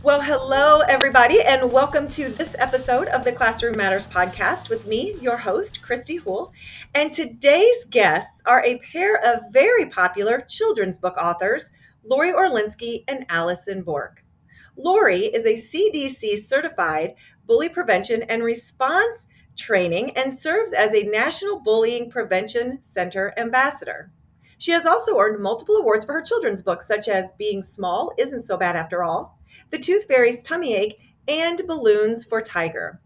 Well, hello, everybody, and welcome to this episode of the Classroom Matters podcast with me, your host, Kristy Houle. And today's guests are a pair of very popular children's book authors, Lori Orlinsky and Alysson Bourque. Lori is a CDC-certified bully prevention and response training and serves as a National Bullying Prevention Center ambassador. She has also earned multiple awards for her children's books, such as Being Small Isn't So Bad After All, The Tooth Fairy's Tummy Ache, and Balloons for Tiger.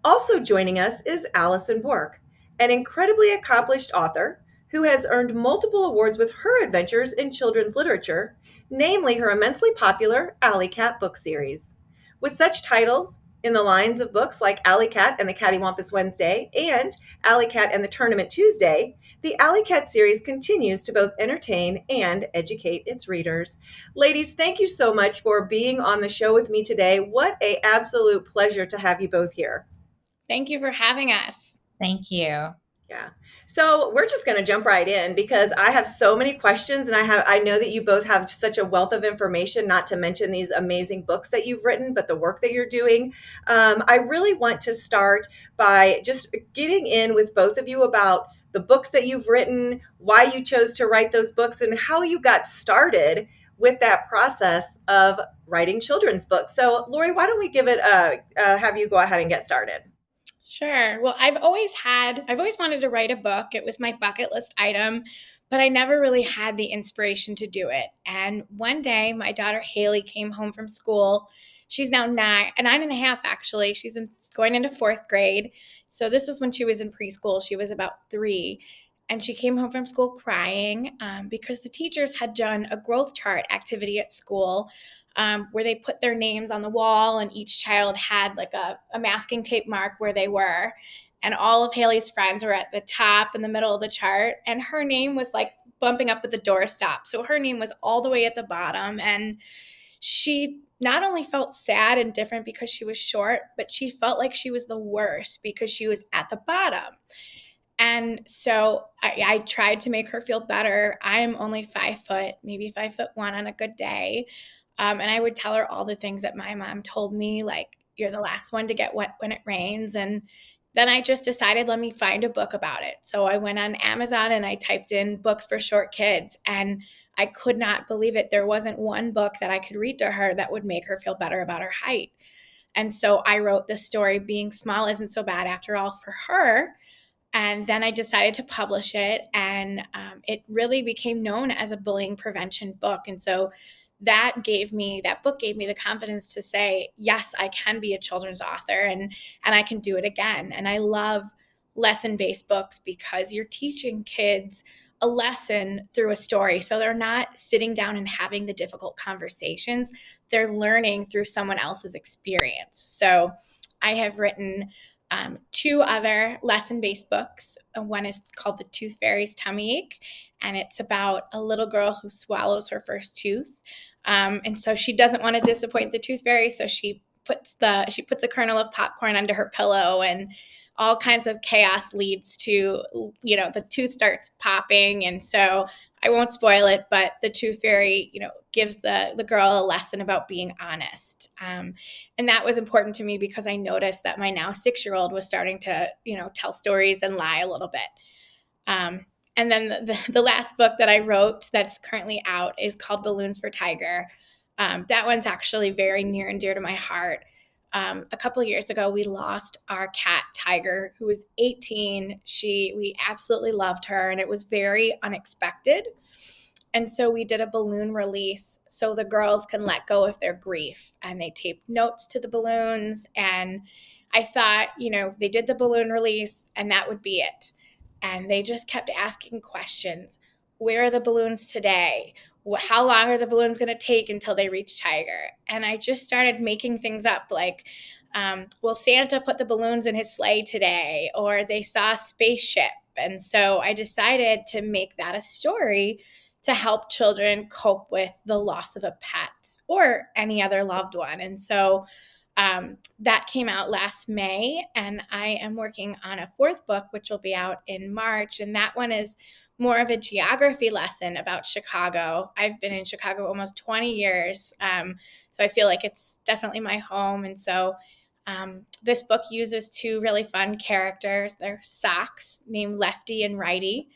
Also joining us is Alysson Bourque, an incredibly accomplished author who has earned multiple awards with her adventures in children's literature, namely her immensely popular Alycat book series. With such titles in the lines of books like Alycat and the Cattywampus Wednesday and Alycat and the Tournament Tuesday, the Alycat series continues to both entertain and educate its readers. Ladies, thank you so much for being on the show with me today. What an absolute pleasure to have you both here. Thank you for having us. Thank you. Yeah. So we're just going to jump right in because I have so many questions and I know that you both have such a wealth of information, not to mention these amazing books that you've written, but the work that you're doing. I really want to start by just getting in with both of you about the books that you've written, why you chose to write those books, and how you got started with that process of writing children's books. So Lori, why don't we have you go ahead and get started? Sure. Well, I've always wanted to write a book. It was my bucket list item, but I never really had the inspiration to do it. And one day my daughter Haley came home from school. She's now nine and a half, actually. She's going into fourth grade. So this was when she was in preschool. She was about 3. And she came home from school crying because the teachers had done a growth chart activity at school where they put their names on the wall and each child had like a masking tape mark where they were. And all of Haley's friends were at the top in the middle of the chart. And her name was like bumping up with the doorstop. So her name was all the way at the bottom. And she not only felt sad and different because she was short, but she felt like she was the worst because she was at the bottom. And so I tried to make her feel better. I am only 5 foot, maybe 5'1" on a good day. And I would tell her all the things that my mom told me, like, you're the last one to get wet when it rains. And then I just decided, let me find a book about it. So I went on Amazon and I typed in books for short kids. And I could not believe it. There wasn't one book that I could read to her that would make her feel better about her height. And so I wrote this story, Being Small Isn't So Bad After All, for her. And then I decided to publish it. And it really became known as a bullying prevention book. And so that book gave me the confidence to say, yes, I can be a children's author and I can do it again. And I love lesson-based books because you're teaching kids a lesson through a story. So they're not sitting down and having the difficult conversations. They're learning through someone else's experience. So I have written 2 other lesson-based books. One is called The Tooth Fairy's Tummy Ache, and it's about a little girl who swallows her first tooth. And so she doesn't want to disappoint the tooth fairy, so she puts a kernel of popcorn under her pillow, and all kinds of chaos leads to, the tooth starts popping. And so I won't spoil it, but the tooth fairy, gives the girl a lesson about being honest. And that was important to me because I noticed that my now 6-year-old was starting to, tell stories and lie a little bit. And then the last book that I wrote that's currently out is called Balloons for Tiger. That one's actually very near and dear to my heart. A couple of years ago, we lost our cat, Tiger, who was 18. We absolutely loved her, and it was very unexpected. And so we did a balloon release so the girls can let go of their grief. And they taped notes to the balloons. And I thought, they did the balloon release, and that would be it. And they just kept asking questions. Where are the balloons today? How long are the balloons going to take until they reach Tiger? And I just started making things up like, well, Santa put the balloons in his sleigh today, or they saw a spaceship. And so I decided to make that a story to help children cope with the loss of a pet or any other loved one. And so that came out last May, and I am working on a 4th book, which will be out in March. And that one is more of a geography lesson about Chicago. I've been in Chicago almost 20 years, so I feel like it's definitely my home. And so this book uses two really fun characters. They're socks named Lefty and Righty,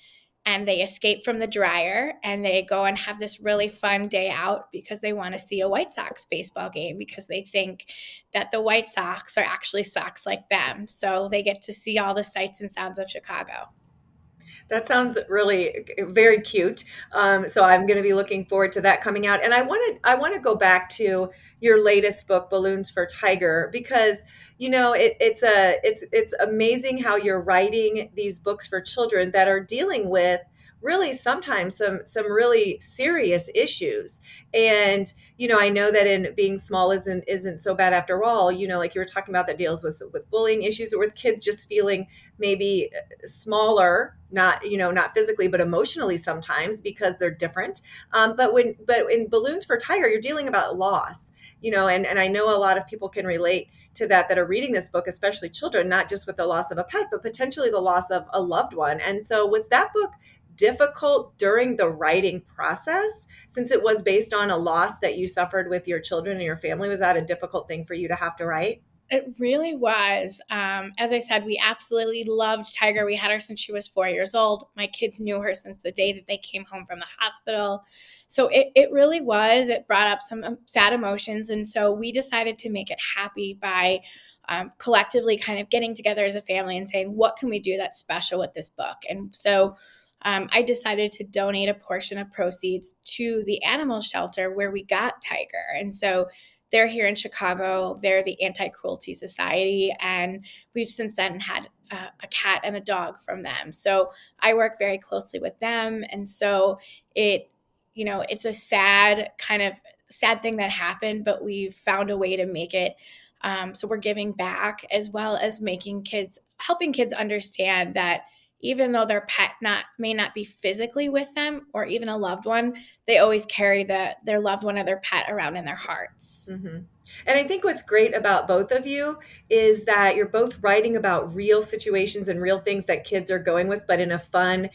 and they escape from the dryer and they go and have this really fun day out because they want to see a White Sox baseball game because they think that the White Sox are actually Sox like them. So they get to see all the sights and sounds of Chicago. That sounds really very cute. So I'm going to be looking forward to that coming out. And I want to go back to your latest book, Balloons for Tiger, because it's amazing how you're writing these books for children that are dealing with really sometimes some really serious issues. And I know that in being small isn't so bad after all. Like you were talking about, that deals with bullying issues or with kids just feeling maybe smaller, not physically but emotionally sometimes because they're different. But in Balloons for Tiger, you're dealing about loss. And I know a lot of people can relate to that are reading this book, especially children, not just with the loss of a pet, but potentially the loss of a loved one. And so was that book difficult during the writing process, since it was based on a loss that you suffered with your children and your family? Was that a difficult thing for you to have to write? It really was. As I said, we absolutely loved Tiger. We had her since she was 4 years old. My kids knew her since the day that they came home from the hospital. So it really was. It brought up some sad emotions. And so we decided to make it happy by collectively kind of getting together as a family and saying, what can we do that's special with this book? And so I decided to donate a portion of proceeds to the animal shelter where we got Tiger. And so they're here in Chicago. They're the Anti-Cruelty Society, and we've since then had a cat and a dog from them. So I work very closely with them, and so it's a sad thing that happened, but we've found a way to make it. So we're giving back as well as helping kids understand that even though their pet may not be physically with them or even a loved one, they always carry their loved one or their pet around in their hearts. Mm-hmm. And I think what's great about both of you is that you're both writing about real situations and real things that kids are going with, but in a fun,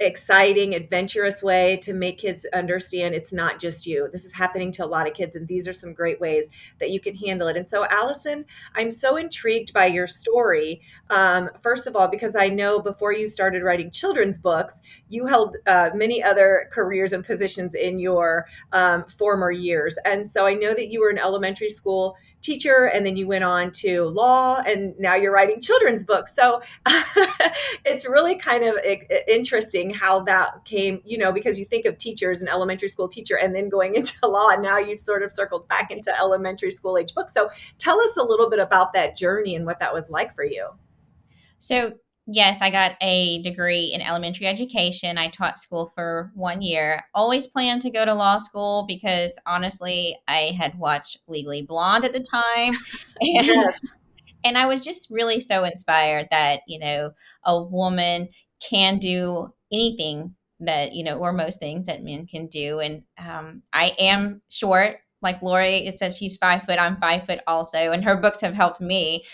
exciting, adventurous way to make kids understand it's not just you. This is happening to a lot of kids, and these are some great ways that you can handle it. And so, Alyson, I'm so intrigued by your story. First of all, because I know before you started writing children's books, you held many other careers and positions in your former years. And so I know that you were an elementary school teacher, and then you went on to law, and now you're writing children's books. So it's really kind of interesting how that came, because you think of teachers, an elementary school teacher, and then going into law, and now you've sort of circled back into elementary school age books. So tell us a little bit about that journey and what that was like for you. So, yes, I got a degree in elementary education. I taught school for 1 year. Always planned to go to law school because honestly, I had watched Legally Blonde at the time. And Yes. and I was just really so inspired that, a woman can do anything that, or most things that men can do. And I am short. Like Lori, it says she's 5 foot. I'm 5 foot also. And her books have helped me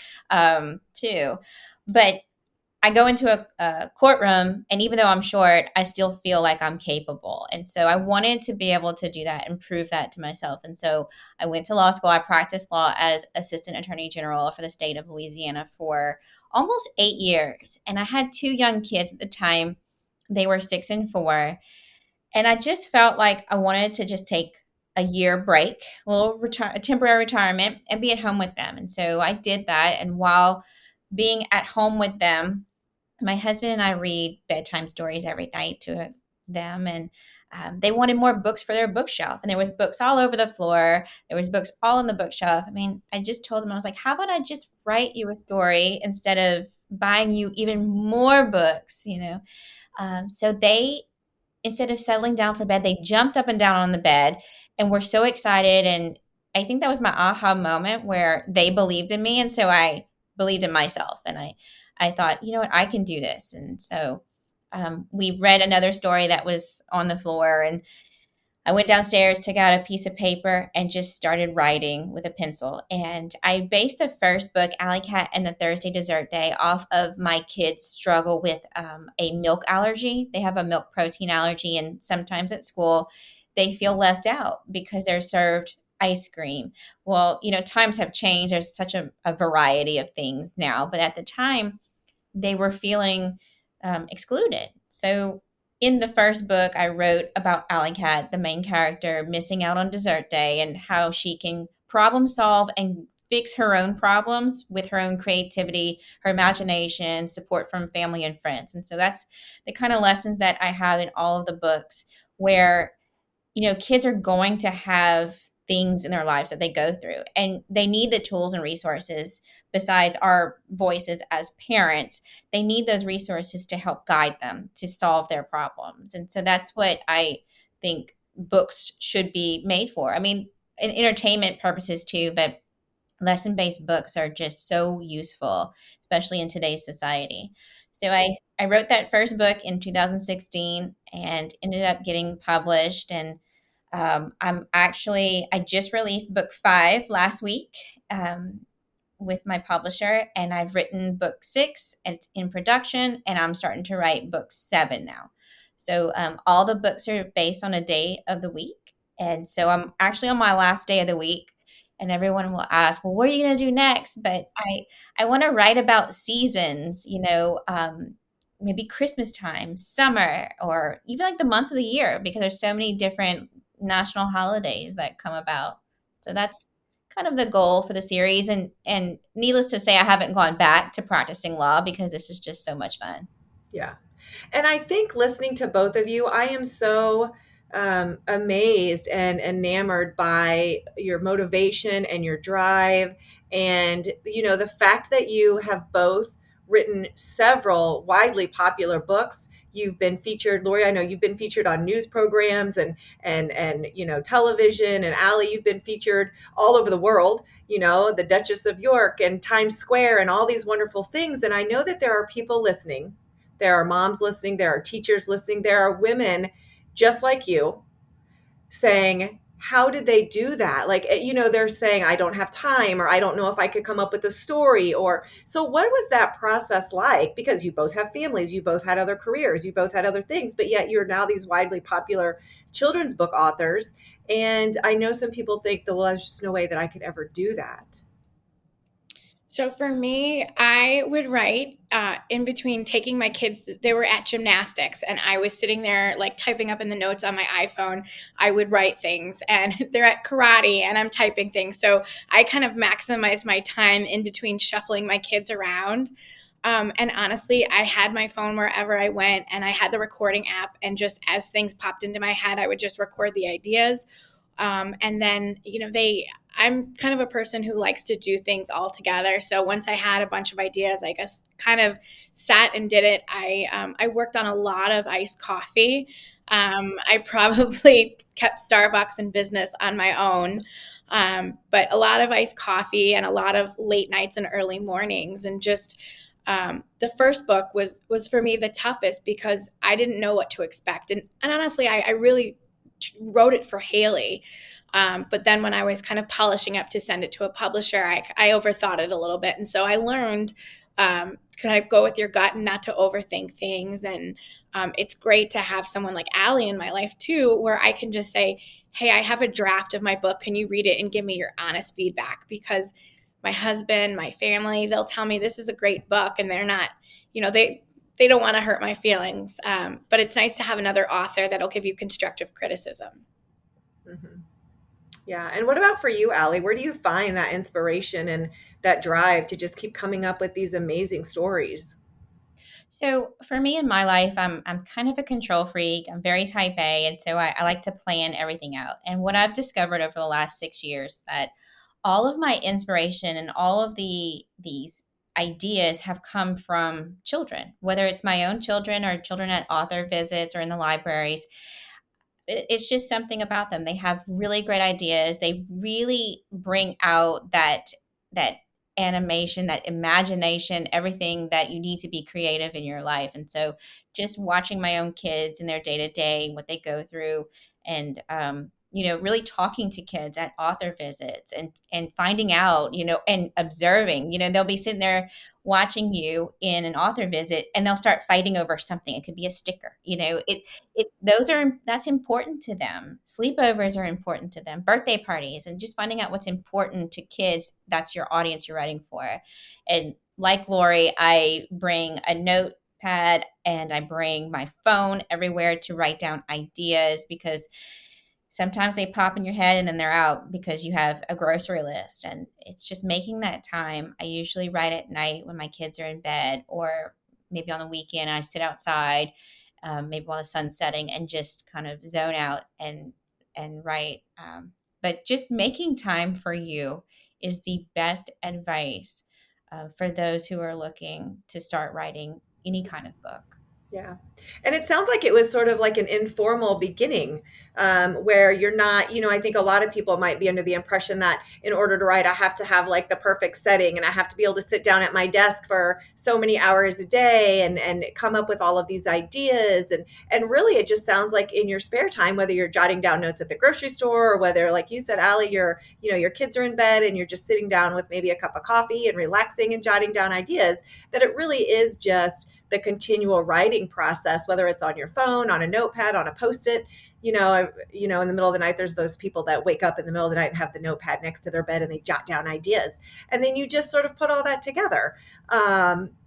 too. But I go into a courtroom, and even though I'm short, I still feel like I'm capable. And so I wanted to be able to do that and prove that to myself. And so I went to law school. I practiced law as assistant attorney general for the state of Louisiana for almost 8 years. And I had two young kids at the time. They were 6 and 4. And I just felt like I wanted to just take a year break, a temporary retirement, and be at home with them. And so I did that. And while being at home with them, my husband and I read bedtime stories every night to them, and they wanted more books for their bookshelf, and there was books all over the floor. There was books all in the bookshelf. I mean, I just told them, I was like, how about I just write you a story instead of buying you even more books, so they, instead of settling down for bed, they jumped up and down on the bed and were so excited. And I think that was my aha moment where they believed in me. And so I believed in myself. And I thought, you know what, I can do this. And so we read another story that was on the floor. And I went downstairs, took out a piece of paper, and just started writing with a pencil. And I based the first book, Alycat and the Thursday Dessert Day, off of my kids' struggle with a milk allergy. They have a milk protein allergy, and sometimes at school, they feel left out because they're served ice cream. Well, times have changed. There's such a variety of things now. But at the time, they were feeling excluded. So in the first book, I wrote about Alycat, the main character, missing out on dessert day and how she can problem solve and fix her own problems with her own creativity, her imagination, support from family and friends. And so that's the kind of lessons that I have in all of the books where kids are going to have things in their lives that they go through, and they need the tools and resources besides our voices as parents. They need those resources to help guide them to solve their problems. And so that's what I think books should be made for. I mean, in entertainment purposes too, but lesson-based books are just so useful, especially in today's society. So I wrote that first book in 2016 and ended up getting published. And I just released book 5 last week with my publisher, and I've written book 6 and it's in production, and I'm starting to write book 7 now. So all the books are based on a day of the week. And so I'm actually on my last day of the week, and everyone will ask, well, what are you going to do next? But I want to write about seasons, maybe Christmas time, summer, or even like the months of the year, because there's so many different national holidays that come about. So that's kind of the goal for the series. And needless to say, I haven't gone back to practicing law because this is just so much fun. Yeah. And I think listening to both of you, I am so amazed and enamored by your motivation and your drive. And, the fact that you have both written several widely popular books. You've been featured, Lori, I know you've been featured on news programs and television, and Allie, you've been featured all over the world, the Duchess of York and Times Square and all these wonderful things. And I know that there are people listening. There are moms listening. There are teachers listening. There are women just like you saying, how did they do that? Like, they're saying, I don't have time, or I don't know if I could come up with a story. Or so what was that process like? Because you both have families, you both had other careers, you both had other things, but yet you're now these widely popular children's book authors. And I know some people think that, well, there's just no way that I could ever do that. So for me, I would write in between taking my kids. They were at gymnastics, and I was sitting there like typing up in the notes on my iPhone. I would write things, and they're at karate, and I'm typing things. So I kind of maximize my time in between shuffling my kids around. And honestly, I had my phone wherever I went, and I had the recording app. And just as things popped into my head, I would just record the ideas. And then, I'm kind of a person who likes to do things all together. So once I had a bunch of ideas, I guess kind of sat and did it. I worked on a lot of iced coffee. I probably kept Starbucks in business on my own. But a lot of iced coffee and a lot of late nights and early mornings. And just the first book was for me the toughest because I didn't know what to expect. And honestly, I really wrote it for Haley. But then when I was kind of polishing up to send it to a publisher, I overthought it a little bit. And so I learned kind of go with your gut and not to overthink things. And it's great to have someone like Allie in my life too, where I can just say, hey, I have a draft of my book. Can you read it and give me your honest feedback? Because my husband, my family, they'll tell me this is a great book, and they're not, they don't want to hurt my feelings. But it's nice to have another author that'll give you constructive criticism. Mm-hmm. Yeah. And what about for you, Allie? Where do you find that inspiration and that drive to just keep coming up with these amazing stories? So for me in my life, I'm kind of a control freak. I'm very type A, and so I like to plan everything out. And what I've discovered over the last 6 years that all of my inspiration and all of these ideas have come from children, whether it's my own children or children at author visits or in the libraries. It's just something about them. They have really great ideas. They really bring out that animation, that imagination, everything that you need to be creative in your life. And so just watching my own kids in their day to day, what they go through, and really talking to kids at author visits, and finding out, and observing, they'll be sitting there watching you in an author visit, and they'll start fighting over something. It could be a sticker, that's important to them. Sleepovers are important to them, birthday parties, and just finding out what's important to kids. That's your audience you're writing for. And like Lori, I bring a notepad and I bring my phone everywhere to write down ideas, because sometimes they pop in your head and then they're out because you have a grocery list. And it's just making that time. I usually write at night when my kids are in bed, or maybe on the weekend I sit outside, maybe while the sun's setting, and just kind of zone out and write. But just making time for you is the best advice for those who are looking to start writing any kind of book. Yeah. And it sounds like it was sort of like an informal beginning, where you're not, I think a lot of people might be under the impression that in order to write, I have to have like the perfect setting, and I have to be able to sit down at my desk for so many hours a day and come up with all of these ideas. And really, it just sounds like in your spare time, whether you're jotting down notes at the grocery store, or whether, like you said, Allie, your kids are in bed and you're just sitting down with maybe a cup of coffee and relaxing and jotting down ideas, that it really is just the continual writing process, whether it's on your phone, on a notepad, on a Post-it. In the middle of the night, there's those people that wake up in the middle of the night and have the notepad next to their bed and they jot down ideas. And then you just sort of put all that together.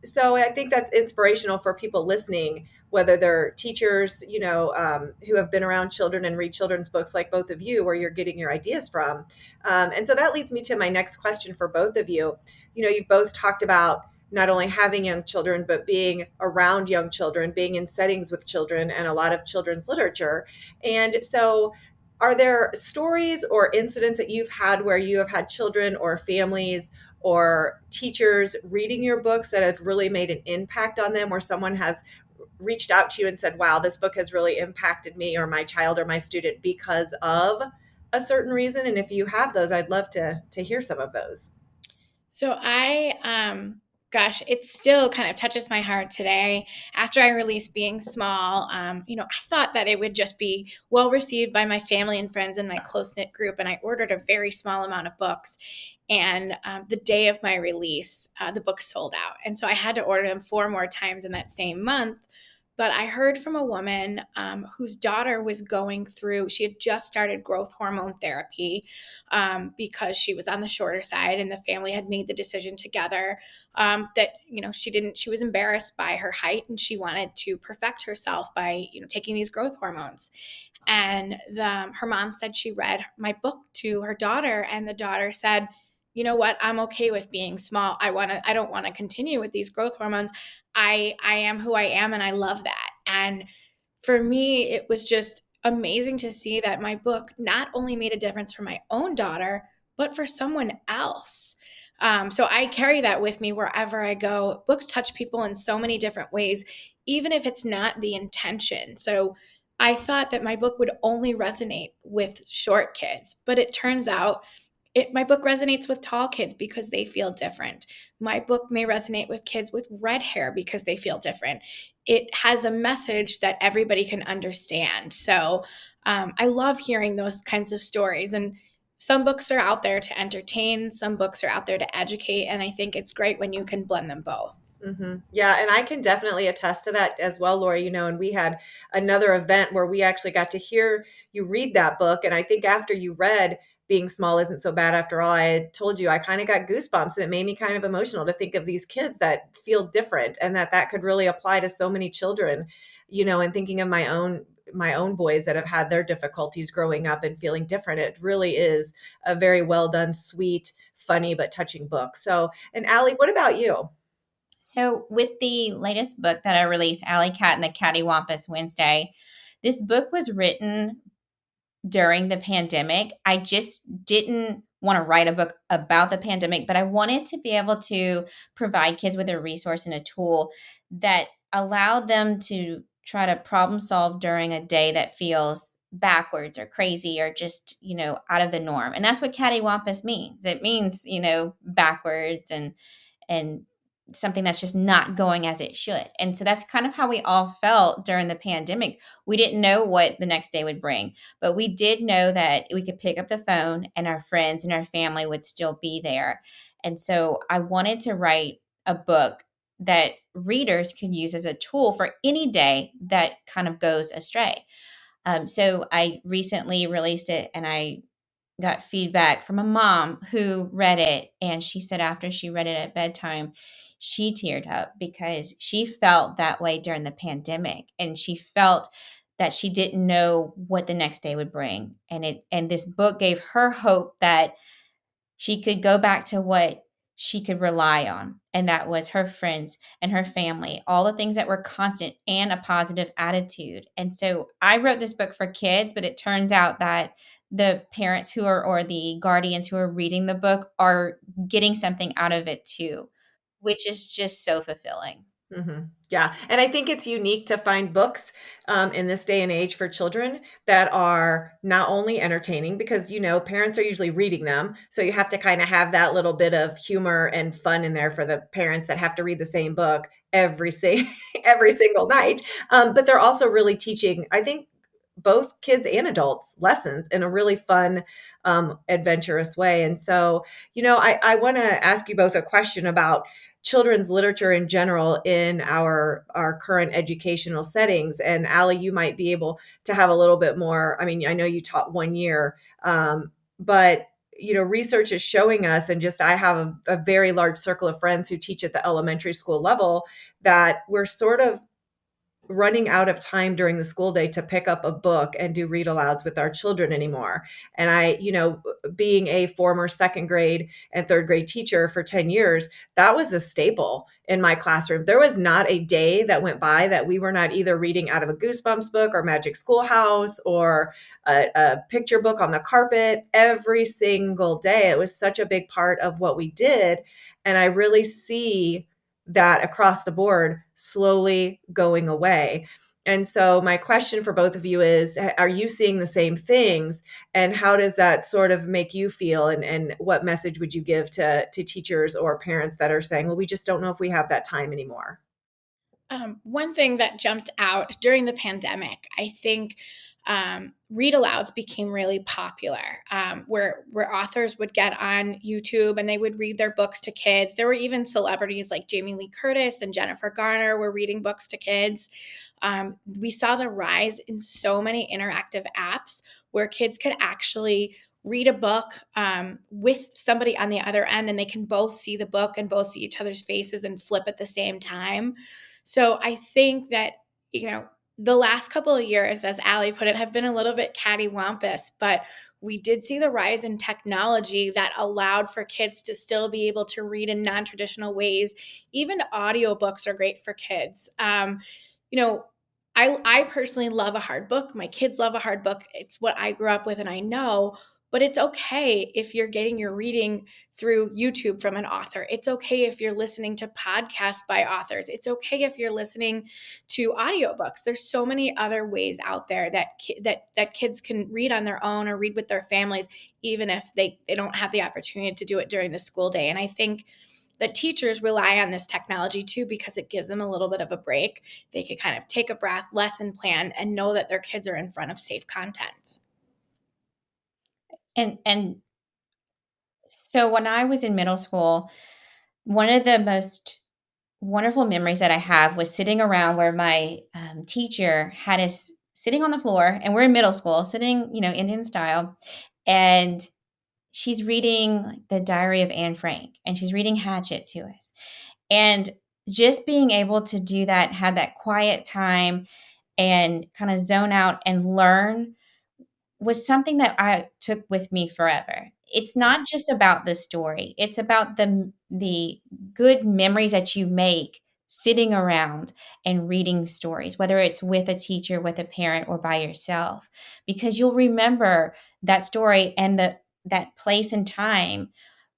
So I think that's inspirational for people listening, whether they're teachers, who have been around children and read children's books like both of you, where you're getting your ideas from. And so that leads me to my next question for both of you. You've both talked about not only having young children, but being around young children, being in settings with children, and a lot of children's literature. And so are there stories or incidents that you've had where you have had children or families or teachers reading your books that have really made an impact on them, where someone has reached out to you and said, wow, this book has really impacted me or my child or my student because of a certain reason? And if you have those, I'd love to hear some of those. So gosh, it still kind of touches my heart today. After I released Being Small, I thought that it would just be well received by my family and friends and my close-knit group, and I ordered a very small amount of books. And the day of my release, the book sold out. And so I had to order them 4 more times in that same month. But I heard from a woman whose daughter was going through, she had just started growth hormone therapy because she was on the shorter side, and the family had made the decision together that, she was embarrassed by her height, and she wanted to perfect herself by, taking these growth hormones. And her mom said she read my book to her daughter, and the daughter said, you know what, I'm okay with being small. I don't want to continue with these growth hormones. I am who I am, and I love that. And for me, it was just amazing to see that my book not only made a difference for my own daughter, but for someone else. So I carry that with me wherever I go. Books touch people in so many different ways, even if it's not the intention. So I thought that my book would only resonate with short kids, but it turns out my book resonates with tall kids because they feel different. My book may resonate with kids with red hair because they feel different. It has a message that everybody can understand. So I love hearing those kinds of stories. And some books are out there to entertain, some books are out there to educate. And I think it's great when you can blend them both. Mm-hmm. Yeah. And I can definitely attest to that as well, Lori, and we had another event where we actually got to hear you read that book. And I think after you read Being Small Isn't So Bad After All, I had told you I kind of got goosebumps, and it made me kind of emotional to think of these kids that feel different, and that could really apply to so many children, and thinking of my own boys that have had their difficulties growing up and feeling different. It really is a very well done, sweet, funny, but touching book. So, and Allie, what about you? So with the latest book that I released, Alycat and the Cattywampus Wednesday, this book was written during the pandemic. I just didn't want to write a book about the pandemic, but I wanted to be able to provide kids with a resource and a tool that allowed them to try to problem solve during a day that feels backwards or crazy or just, out of the norm. And that's what cattywampus means. It means, backwards and something that's just not going as it should. And so that's kind of how we all felt during the pandemic. We didn't know what the next day would bring, but we did know that we could pick up the phone and our friends and our family would still be there. And so I wanted to write a book that readers could use as a tool for any day that kind of goes astray. So I recently released it and I got feedback from a mom who read it. And she said after she read it at bedtime, she teared up because she felt that way during the pandemic. And she felt that she didn't know what the next day would bring. And this book gave her hope that she could go back to what she could rely on, and that was her friends and her family, all the things that were constant and a positive attitude. And so I wrote this book for kids, but it turns out that the parents who are, or the guardians who are reading the book are getting something out of it too, which is just so fulfilling. Yeah. And I think it's unique to find books in this day and age for children that are not only entertaining because, parents are usually reading them. So you have to kind of have that little bit of humor and fun in there for the parents that have to read the same book every single night. But they're also really teaching, I think, both kids and adults lessons in a really fun, adventurous way. And so, I want to ask you both a question about children's literature in general in our current educational settings. And Allie, you might be able to have a little bit more. I mean, I know you taught 1 year, but research is showing us, and just I have a very large circle of friends who teach at the elementary school level, that we're sort of running out of time during the school day to pick up a book and do read alouds with our children anymore. And I, being a former second grade and third grade teacher for 10 years, that was a staple in my classroom. There was not a day that went by that we were not either reading out of a Goosebumps book or Magic Schoolhouse or a picture book on the carpet every single day. It was such a big part of what we did. And I really see that across the board slowly going away. And so my question for both of you is, are you seeing the same things? And how does that sort of make you feel? And what message would you give to teachers or parents that are saying, well, we just don't know if we have that time anymore? One thing that jumped out during the pandemic, I think read alouds became really popular, where authors would get on YouTube and they would read their books to kids. There were even celebrities like Jamie Lee Curtis and Jennifer Garner were reading books to kids. We saw the rise in so many interactive apps where kids could actually read a book with somebody on the other end, and they can both see the book and both see each other's faces and flip at the same time. So I think that, the last couple of years, as Allie put it, have been a little bit cattywampus, but we did see the rise in technology that allowed for kids to still be able to read in non-traditional ways. Even audiobooks are great for kids. I personally love a hard book. My kids love a hard book. It's what I grew up with and I know, but it's okay if you're getting your reading through YouTube from an author. It's okay if you're listening to podcasts by authors. It's okay if you're listening to audiobooks. There's so many other ways out there that kids can read on their own or read with their families, even if they don't have the opportunity to do it during the school day. And I think that teachers rely on this technology too, because it gives them a little bit of a break. They can kind of take a breath, lesson plan, and know that their kids are in front of safe content. And so when I was in middle school, one of the most wonderful memories that I have was sitting around where my teacher had us sitting on the floor, and we're in middle school, sitting, Indian style, and she's reading like the Diary of Anne Frank, and she's reading Hatchet to us. And just being able to do that, have that quiet time and kind of zone out and learn was something that I took with me forever. It's not just about the story. It's about the good memories that you make sitting around and reading stories, whether it's with a teacher, with a parent, or by yourself, because you'll remember that story and that place and time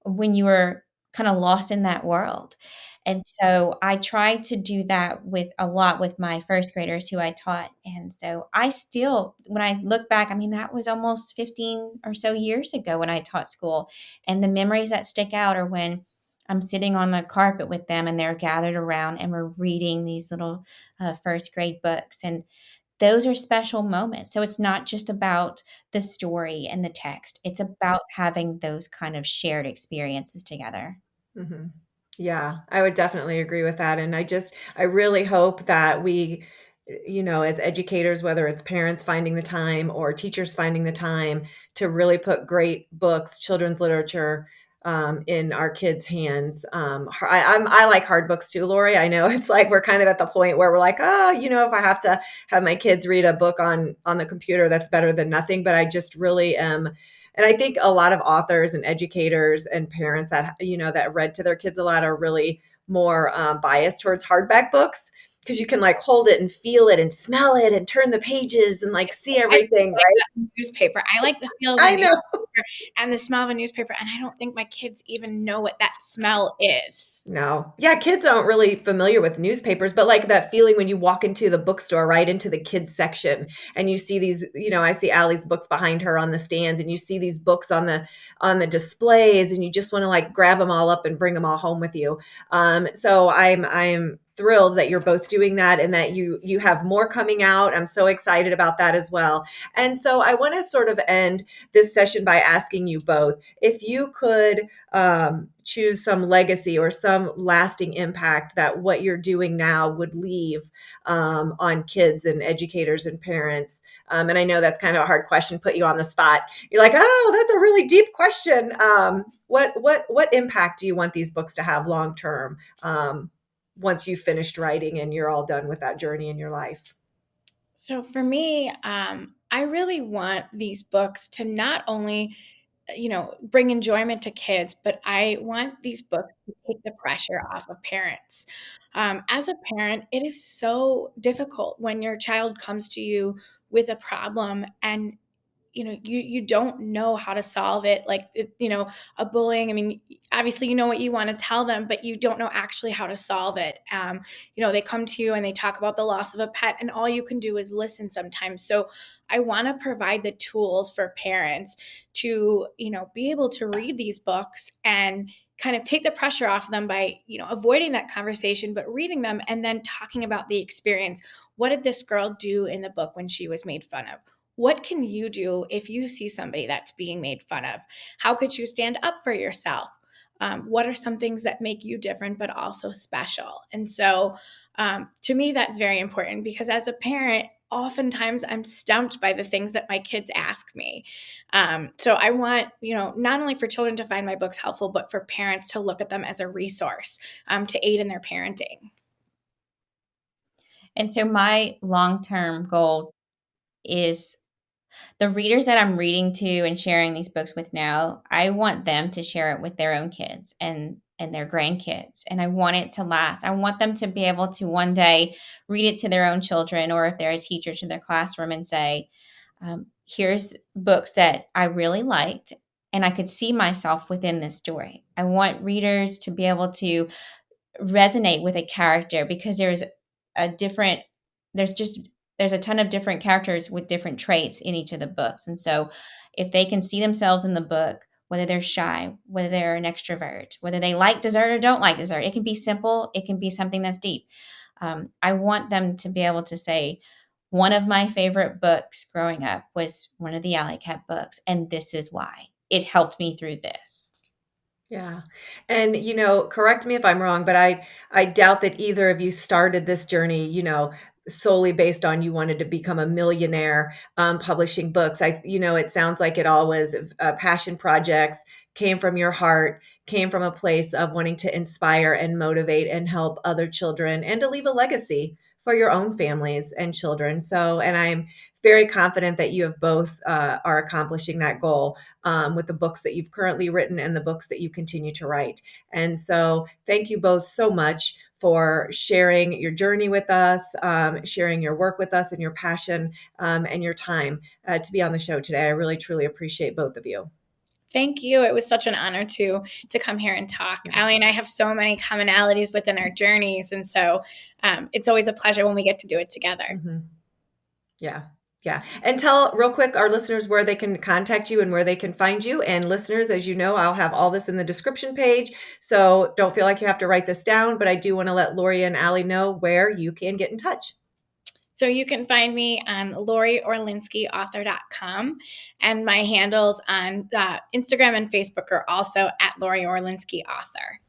when you were kind of lost in that world. And so I tried to do that with a lot with my first graders who I taught. And so I still, when I look back, I mean, that was almost 15 or so years ago when I taught school. And the memories that stick out are when I'm sitting on the carpet with them and they're gathered around and we're reading these little first grade books. And those are special moments. So it's not just about the story and the text, it's about having those kind of shared experiences together. Mhm. Yeah, I would definitely agree with that, and I really hope that we, as educators, whether it's parents finding the time or teachers finding the time to really put great books, children's literature, in our kids' hands. I like hard books too, Lori. I know it's like we're kind of at the point where we're like, oh, if I have to have my kids read a book on the computer, that's better than nothing. But I just really am. And I think a lot of authors and educators and parents that read to their kids a lot are really more biased towards hardback books because you can like hold it and feel it and smell it and turn the pages and like see I everything, like right? that newspaper. I like the feel of a I know. newspaper and the smell of a newspaper, and I don't think my kids even know what that smell is. No. Yeah, kids aren't really familiar with newspapers, but like that feeling when you walk into the bookstore, right into the kids section, and you see these, I see Allie's books behind her on the stands, and you see these books on the displays, and you just want to like grab them all up and bring them all home with you. So I'm thrilled that you're both doing that and that you have more coming out. I'm so excited about that as well. And so I want to sort of end this session by asking you both if you could choose some legacy or some lasting impact that what you're doing now would leave on kids and educators and parents. And I know that's kind of a hard question, put you on the spot. You're like, oh, that's a really deep question. What impact do you want these books to have long term once you've finished writing and you're all done with that journey in your life? So for me, I really want these books to not only bring enjoyment to kids, but I want these books to take the pressure off of parents. As a parent, it is so difficult when your child comes to you with a problem and you don't know how to solve it, like a bullying. I mean, obviously you know what you want to tell them, but you don't know actually how to solve it. They come to you and they talk about the loss of a pet, and all you can do is listen sometimes. So I want to provide the tools for parents to be able to read these books and kind of take the pressure off them by avoiding that conversation, but reading them and then talking about the experience. What did this girl do in the book when she was made fun of? What can you do if you see somebody that's being made fun of? How could you stand up for yourself? What are some things that make you different but also special? And so to me, that's very important because as a parent, oftentimes I'm stumped by the things that my kids ask me. So I want, not only for children to find my books helpful, but for parents to look at them as a resource to aid in their parenting. And so my long-term goal is the readers that I'm reading to and sharing these books with now, I want them to share it with their own kids and their grandkids. And I want it to last. I want them to be able to one day read it to their own children, or if they're a teacher, to their classroom and say, here's books that I really liked and I could see myself within this story. I want readers to be able to resonate with a character because a different there's just there's a ton of different characters with different traits in each of the books. And so if they can see themselves in the book, whether they're shy, whether they're an extrovert, whether they like dessert or don't like dessert, it can be simple, it can be something that's deep. I want them to be able to say, one of my favorite books growing up was one of the Alycat books, and this is why it helped me through this. Yeah. And, correct me if I'm wrong, but I doubt that either of you started this journey, solely based on you wanted to become a millionaire publishing books. It sounds like it all was passion projects, came from your heart, came from a place of wanting to inspire and motivate and help other children and to leave a legacy for your own families and children. So, and I'm very confident that you have both are accomplishing that goal with the books that you've currently written and the books that you continue to write. And so thank you both so much for sharing your journey with us, sharing your work with us and your passion and your time to be on the show today. I really, truly appreciate both of you. Thank you. It was such an honor to come here and talk. Allie and I have so many commonalities within our journeys. And so it's always a pleasure when we get to do it together. Mm-hmm. Yeah. Yeah. And tell real quick our listeners where they can contact you and where they can find you. And listeners, as you know, I'll have all this in the description page. So don't feel like you have to write this down, but I do want to let Lori and Allie know where you can get in touch. So you can find me on LoriOrlinskyAuthor.com, and my handles on Instagram and Facebook are also at LoriOrlinskyAuthor.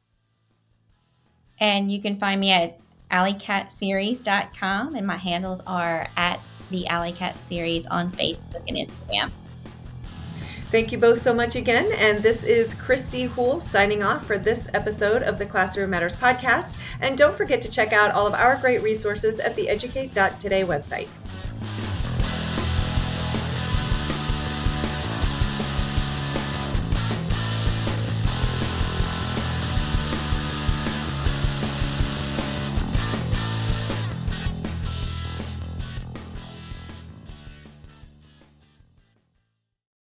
And you can find me at AlycatSeries.com, and my handles are at the Alycat Series on Facebook and Instagram. Thank you both so much again. And this is Kristy Houle signing off for this episode of the Classroom Matters podcast. And don't forget to check out all of our great resources at the educate.today website.